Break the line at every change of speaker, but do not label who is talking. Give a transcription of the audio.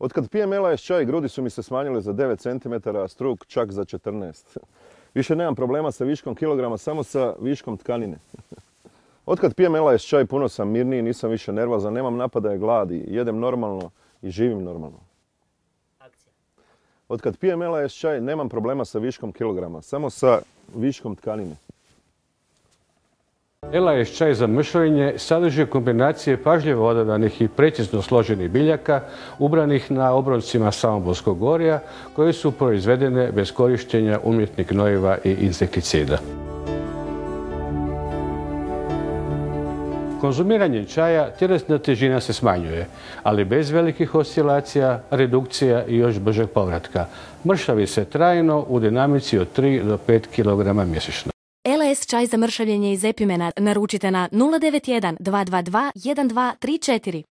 Otkad pijem LS čaj, grudi su mi se smanjile za 9 cm, a struk čak za 14. Više nemam problema sa viškom kilograma, samo sa viškom tkanine. Otkad pijem LS čaj, puno sam mirniji, nisam više nervozan, nemam napadaje gladi, jedem normalno i živim normalno. Otkad pijem LS čaj, nemam problema sa viškom kilograma, samo sa viškom tkanine.
LS čaj za mršavljenje sadrži kombinacije pažljivo odabranih i precizno složenih biljaka ubranih na obroncima Samoborskog gorja koje su proizvedene bez korištenja umjetnih gnojiva i insekticida. Konzumiranjem čaja tjelesna težina se smanjuje, ali bez velikih oscilacija, redukcija i još bržeg povratka. Mršavi se trajno u dinamici od 3 do 5 kg mjesečno.
LS čaj za mršavljenje iz Epimena naručite na 091 222 1234.